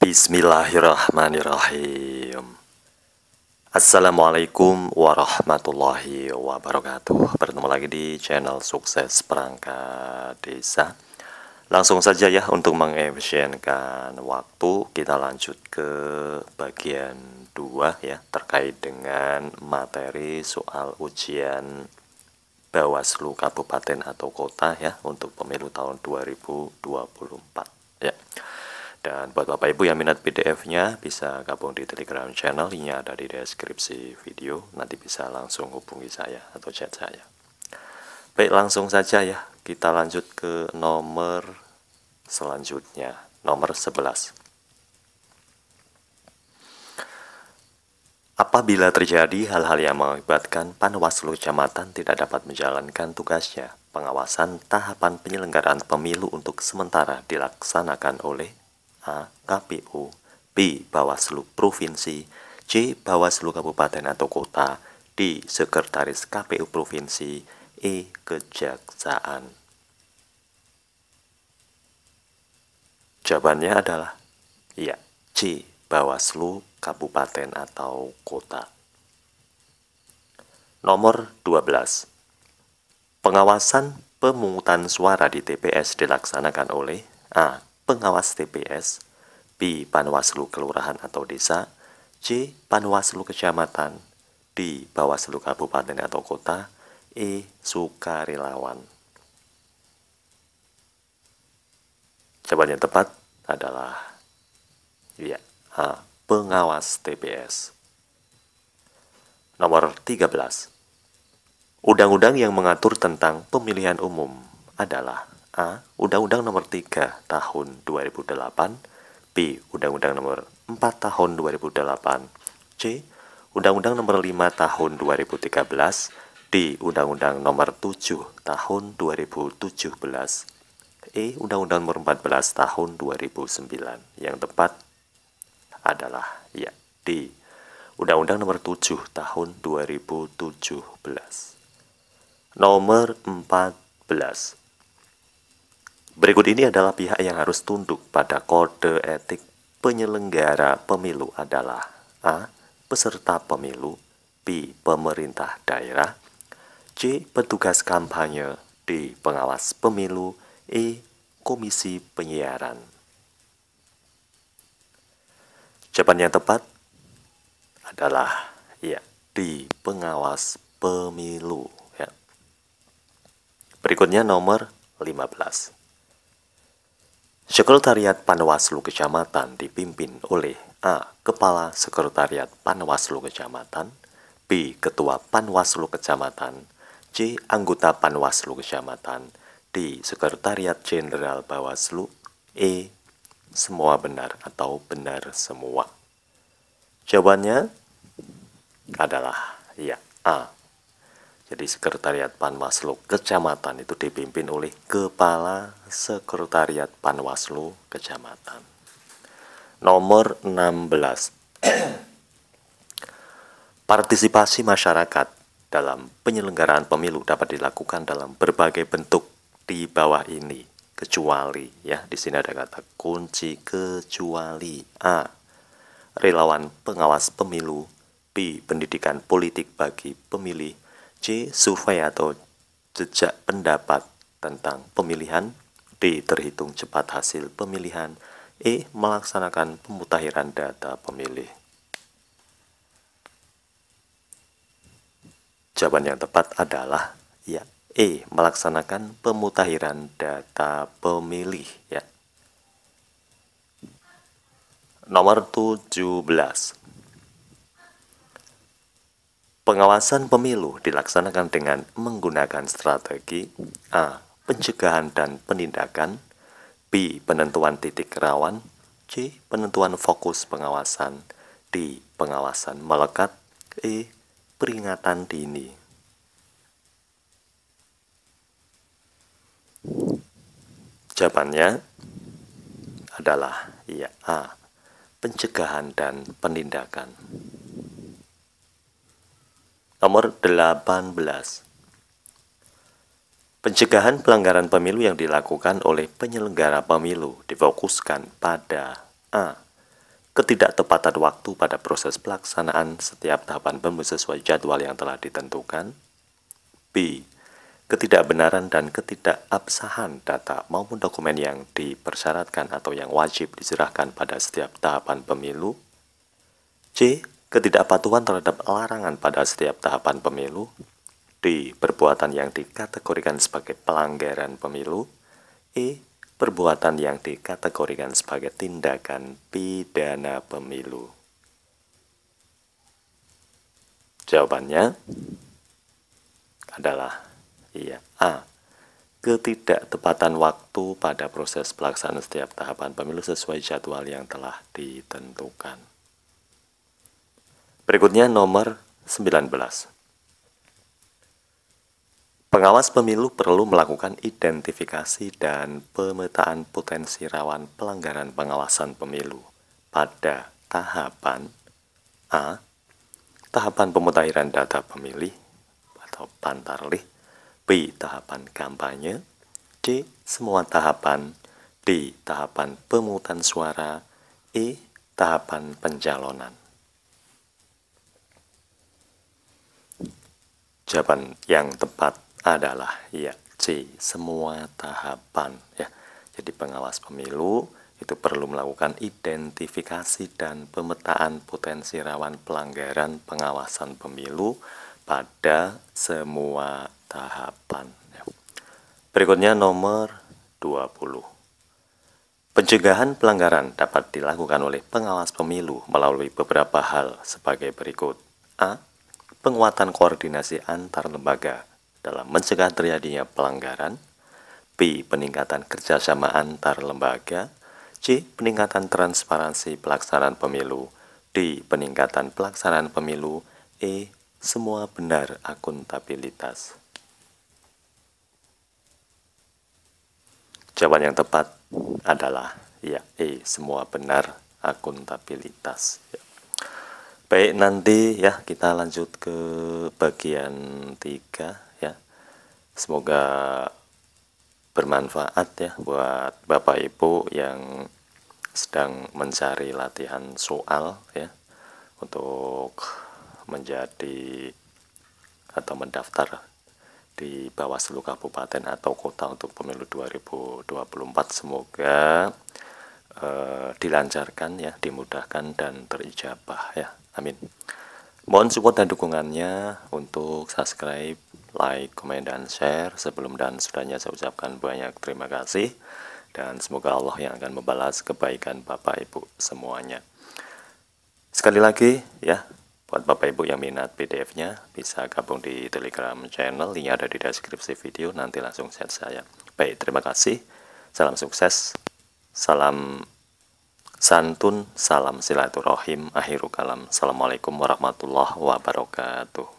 Bismillahirrahmanirrahim. Assalamualaikum warahmatullahi wabarakatuh. Bertemu lagi di channel Sukses Perangkat Desa. Langsung saja ya, untuk mengefisienkan waktu, kita lanjut ke bagian 2 ya, terkait dengan materi soal ujian Bawaslu Kabupaten atau Kota ya untuk pemilu tahun 2024 ya. Dan buat Bapak Ibu yang minat PDF-nya bisa gabung di Telegram channel, linknya ada di deskripsi video. Nanti bisa langsung hubungi saya atau chat saya. Baik, langsung saja ya. Kita lanjut ke nomor selanjutnya, nomor 11. Apabila terjadi hal-hal yang mengakibatkan Panwaslu Kecamatan tidak dapat menjalankan tugasnya, pengawasan tahapan penyelenggaraan pemilu untuk sementara dilaksanakan oleh A. KPU, B. Bawaslu Provinsi, C. Bawaslu Kabupaten atau Kota, D. Sekretaris KPU Provinsi, E. Kejaksaan. Jawabannya adalah ya, C. Bawaslu Kabupaten atau Kota. Nomor 12. Pengawasan pemungutan suara di TPS dilaksanakan oleh A. Pengawas TPS, B. Panwaslu Kelurahan atau Desa, C. Panwaslu Kecamatan, D. Bawaslu Kabupaten atau Kota, E. Sukarelawan. Jawaban yang tepat adalah ya, A. Pengawas TPS. Nomor 13. Undang-undang yang mengatur tentang pemilihan umum adalah A. Undang-Undang Nomor 3 Tahun 2008, B. Undang-Undang Nomor 4 Tahun 2008, C. Undang-Undang Nomor 5 Tahun 2013, D. Undang-Undang Nomor 7 Tahun 2017, E. Undang-Undang Nomor 14 Tahun 2009. Yang tepat adalah ya, D. Undang-Undang Nomor 7 Tahun 2017. Nomor 14. Berikut ini adalah pihak yang harus tunduk pada kode etik penyelenggara pemilu adalah A. Peserta pemilu, B. Pemerintah daerah, C. Petugas kampanye, D. Pengawas pemilu, E. Komisi penyiaran. Jawaban yang tepat adalah ya, D. Pengawas pemilu ya. Berikutnya nomor 15. Sekretariat Panwaslu Kecamatan dipimpin oleh A. Kepala Sekretariat Panwaslu Kecamatan, B. Ketua Panwaslu Kecamatan, C. Anggota Panwaslu Kecamatan, D. Sekretariat Jenderal Bawaslu, E. Semua benar atau benar semua. Jawabannya adalah ya, A. Jadi Sekretariat Panwaslu Kecamatan itu dipimpin oleh Kepala Sekretariat Panwaslu Kecamatan. Nomor 16. Partisipasi masyarakat dalam penyelenggaraan pemilu dapat dilakukan dalam berbagai bentuk di bawah ini, kecuali ya, di sini ada kata kunci kecuali. A. Relawan pengawas pemilu, B. Pendidikan politik bagi pemilih, C. Survei atau jejak pendapat tentang pemilihan, D. Terhitung cepat hasil pemilihan, E. Melaksanakan pemutakhiran data pemilih. Jawaban yang tepat adalah ya, E. Melaksanakan pemutakhiran data pemilih ya. Nomor 17. Pengawasan pemilu dilaksanakan dengan menggunakan strategi A. Pencegahan dan penindakan, B. Penentuan titik rawan, C. Penentuan fokus pengawasan, D. Pengawasan melekat, E. Peringatan dini. Jawabannya adalah ya, A. Pencegahan dan penindakan. Nomor 18. Pencegahan pelanggaran pemilu yang dilakukan oleh penyelenggara pemilu difokuskan pada A. Ketidaktepatan waktu pada proses pelaksanaan setiap tahapan pemilu sesuai jadwal yang telah ditentukan. B. Ketidakbenaran dan ketidakabsahan data maupun dokumen yang dipersyaratkan atau yang wajib diserahkan pada setiap tahapan pemilu. C. Ketidakpatuhan terhadap larangan pada setiap tahapan pemilu. D. Perbuatan yang dikategorikan sebagai pelanggaran pemilu. E. Perbuatan yang dikategorikan sebagai tindakan pidana pemilu. Jawabannya adalah A. Ketidaktepatan waktu pada proses pelaksanaan setiap tahapan pemilu sesuai jadwal yang telah ditentukan. Berikutnya nomor 19. Pengawas pemilu perlu melakukan identifikasi dan pemetaan potensi rawan pelanggaran pengawasan pemilu pada tahapan A. Tahapan pemutahiran data pemilih atau pantarlih. B. Tahapan kampanye. C. Semua tahapan. D. Tahapan pemungutan suara. E. Tahapan pencalonan. Jawaban yang tepat adalah C. Semua tahapan ya. Jadi pengawas pemilu itu perlu melakukan identifikasi dan pemetaan potensi rawan pelanggaran pengawasan pemilu pada semua tahapan. Berikutnya nomor 20. Pencegahan pelanggaran dapat dilakukan oleh pengawas pemilu melalui beberapa hal sebagai berikut. A. Penguatan koordinasi antar lembaga dalam mencegah terjadinya pelanggaran. B. Peningkatan kerjasama antar lembaga. C. Peningkatan transparansi pelaksanaan pemilu. D. Peningkatan pelaksanaan pemilu. E. Semua benar akuntabilitas. Jawaban yang tepat adalah E. Semua benar akuntabilitas. Baik, nanti ya kita lanjut ke bagian 3 ya. Semoga bermanfaat ya buat Bapak Ibu yang sedang mencari latihan soal ya untuk menjadi atau mendaftar di Bawaslu Kabupaten atau Kota untuk pemilu 2024. Semoga dilancarkan ya, dimudahkan dan terijabah ya. Amin. Mohon support dan dukungannya untuk subscribe, like, komen, dan share. Sebelum dan sudahnya saya ucapkan banyak terima kasih. Dan semoga Allah yang akan membalas kebaikan Bapak Ibu semuanya. Sekali lagi ya, buat Bapak Ibu yang minat PDF-nya bisa gabung di Telegram channel, linknya ada di deskripsi video, nanti langsung chat saya. Baik, terima kasih. Salam sukses. Salam santun, salam silaturahim, akhirul kalam. Assalamualaikum warahmatullahi wabarakatuh.